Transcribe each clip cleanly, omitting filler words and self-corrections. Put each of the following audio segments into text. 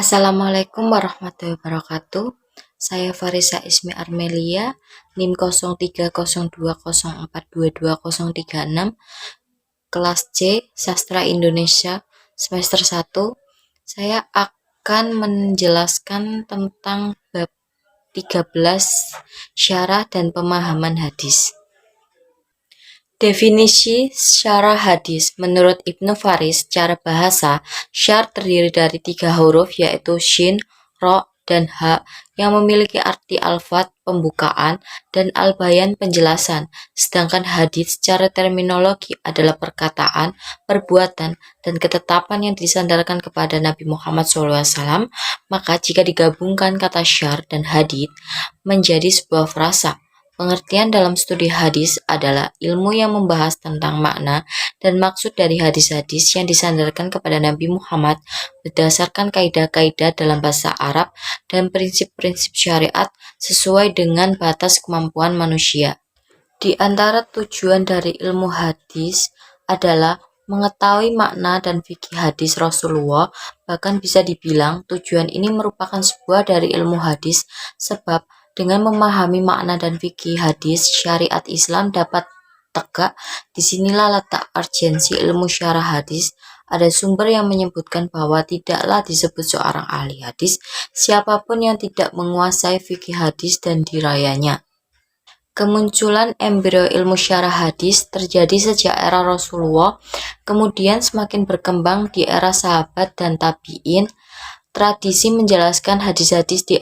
Assalamualaikum warahmatullahi wabarakatuh. Saya Farisa Ismi Armelia, NIM 0302042236, kelas C, Sastra Indonesia, semester 1. Saya akan menjelaskan tentang bab 13, syarah dan pemahaman hadis. Definisi syarah hadis menurut Ibnu Faris, secara bahasa, syar terdiri dari 3 huruf yaitu shin, ro, dan ha yang memiliki arti al-fat pembukaan dan al-bayan penjelasan. Sedangkan hadis secara terminologi adalah perkataan, perbuatan, dan ketetapan yang disandarkan kepada Nabi Muhammad SAW. Maka jika digabungkan kata syar dan hadis menjadi sebuah frasa. Pengertian dalam studi hadis adalah ilmu yang membahas tentang makna dan maksud dari hadis-hadis yang disandarkan kepada Nabi Muhammad berdasarkan kaidah-kaidah dalam bahasa Arab dan prinsip-prinsip syariat sesuai dengan batas kemampuan manusia. Di antara tujuan dari ilmu hadis adalah mengetahui makna dan fikih hadis Rasulullah. Bahkan bisa dibilang tujuan ini merupakan sebuah dari ilmu hadis, sebab dengan memahami makna dan fikih hadis, syariat Islam dapat tegak. Disinilah letak urgensi ilmu syarah hadis. Ada sumber yang menyebutkan bahwa tidaklah disebut seorang ahli hadis siapapun yang tidak menguasai fikih hadis dan dirayanya. Kemunculan embrio ilmu syarah hadis terjadi sejak era Rasulullah, kemudian semakin berkembang di era sahabat dan tabi'in. Tradisi menjelaskan hadis-hadis di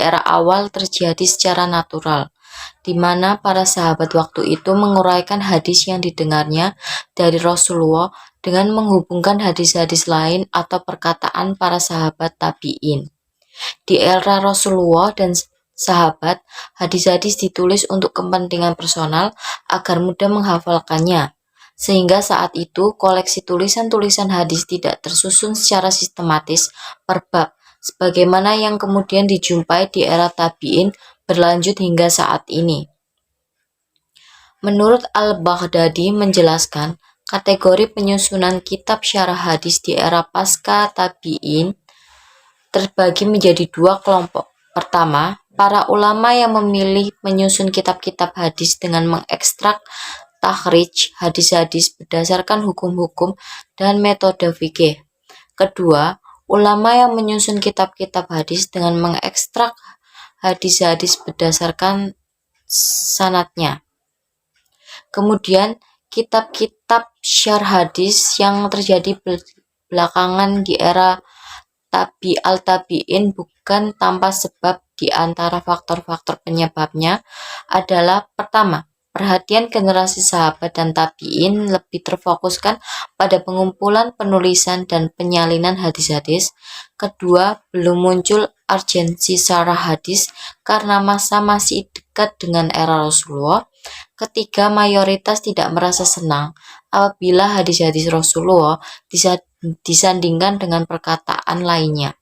era awal terjadi secara natural, di mana para sahabat waktu itu menguraikan hadis yang didengarnya dari Rasulullah dengan menghubungkan hadis-hadis lain atau perkataan para sahabat tabi'in. Di era Rasulullah dan sahabat, hadis-hadis ditulis untuk kepentingan personal agar mudah menghafalkannya. Sehingga saat itu koleksi tulisan-tulisan hadis tidak tersusun secara sistematis per bab, sebagaimana yang kemudian dijumpai di era tabi'in berlanjut hingga saat ini. Menurut Al-Baghdadi menjelaskan, kategori penyusunan kitab syarah hadis di era pasca tabi'in terbagi menjadi 2 kelompok. Pertama, para ulama yang memilih menyusun kitab-kitab hadis dengan mengekstrak takhrij hadis-hadis berdasarkan hukum-hukum dan metode fikih. Kedua, ulama yang menyusun kitab-kitab hadis dengan mengekstrak hadis-hadis berdasarkan sanadnya. Kemudian, kitab-kitab syarah hadis yang terjadi belakangan di era al-tabi'in bukan tanpa sebab. Di antara faktor-faktor penyebabnya adalah: pertama, perhatian generasi sahabat dan tabi'in lebih terfokuskan pada pengumpulan, penulisan, dan penyalinan hadis-hadis. Kedua, belum muncul urgensi syarah hadis karena masa masih dekat dengan era Rasulullah. Ketiga, mayoritas tidak merasa senang apabila hadis-hadis Rasulullah disandingkan dengan perkataan lainnya.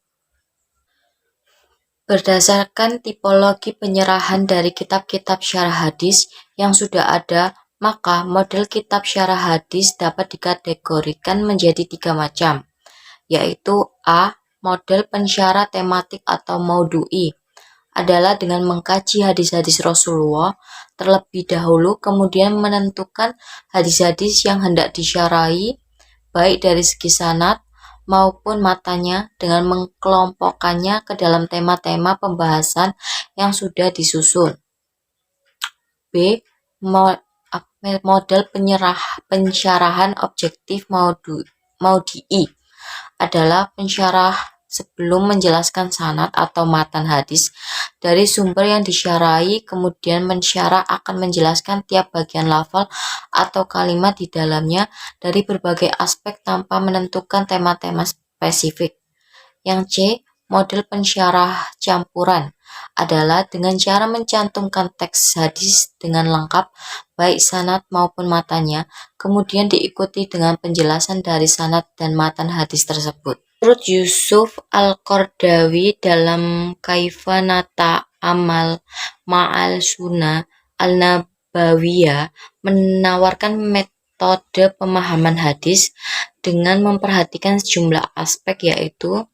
Berdasarkan tipologi penyerahan dari kitab-kitab syarah hadis yang sudah ada, maka model kitab syarah hadis dapat dikategorikan menjadi 3 macam, yaitu A. Model pensyarah tematik atau maudu'i, adalah dengan mengkaji hadis-hadis Rasulullah terlebih dahulu, kemudian menentukan hadis-hadis yang hendak disyarahi, baik dari segi sanad maupun matanya, dengan mengkelompokkannya ke dalam tema-tema pembahasan yang sudah disusun. B. Model pensyarahan objektif maudi'i, adalah pensyarah sebelum menjelaskan sanad atau matan hadis dari sumber yang disyarahi, kemudian pensyarah akan menjelaskan tiap bagian lafal atau kalimat di dalamnya dari berbagai aspek tanpa menentukan tema-tema spesifik. Yang C. Model pensyarah campuran, adalah dengan cara mencantumkan teks hadis dengan lengkap, baik sanad maupun matanya, kemudian diikuti dengan penjelasan dari sanad dan matan hadis tersebut. Menurut Yusuf Al-Qardawi dalam Kaifa Nata'amal Ma'al Sunnah Al-Nabawiyah, menawarkan metode pemahaman hadis dengan memperhatikan sejumlah aspek, yaitu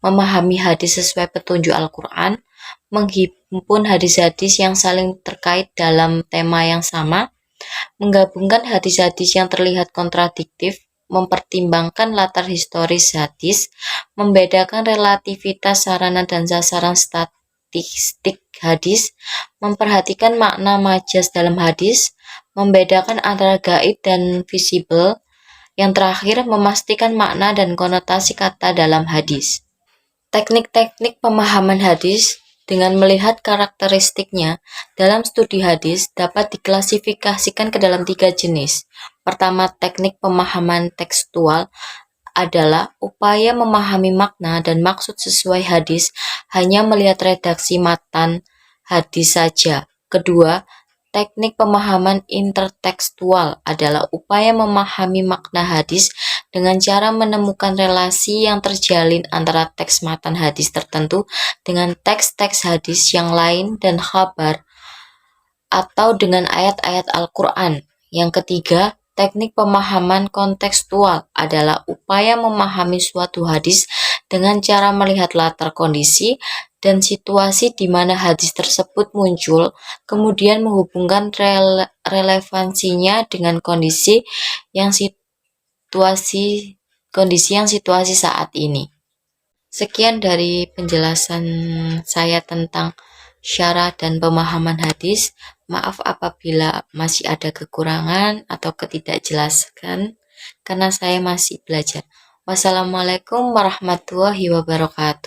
memahami hadis sesuai petunjuk Al-Quran, menghimpun hadis-hadis yang saling terkait dalam tema yang sama, menggabungkan hadis-hadis yang terlihat kontradiktif, mempertimbangkan latar historis hadis, membedakan relativitas sarana dan sasaran statistik hadis, memperhatikan makna majas dalam hadis, membedakan antara gaib dan visible, yang terakhir memastikan makna dan konotasi kata dalam hadis. Teknik-teknik pemahaman hadis dengan melihat karakteristiknya dalam studi hadis dapat diklasifikasikan ke dalam 3 jenis. Pertama, teknik pemahaman tekstual adalah upaya memahami makna dan maksud sesuai hadis hanya melihat redaksi matan hadis saja. Kedua, teknik pemahaman intertekstual adalah upaya memahami makna hadis dengan cara menemukan relasi yang terjalin antara teks matan hadis tertentu dengan teks-teks hadis yang lain dan khabar atau dengan ayat-ayat Al-Quran. Yang ketiga, teknik pemahaman kontekstual adalah upaya memahami suatu hadis dengan cara melihat latar kondisi dan situasi di mana hadis tersebut muncul, kemudian menghubungkan relevansinya dengan kondisi yang situasi saat ini. Sekian dari penjelasan saya tentang syarah dan pemahaman hadis. Maaf apabila masih ada kekurangan atau ketidakjelasan karena saya masih belajar. Wassalamualaikum warahmatullahi wabarakatuh.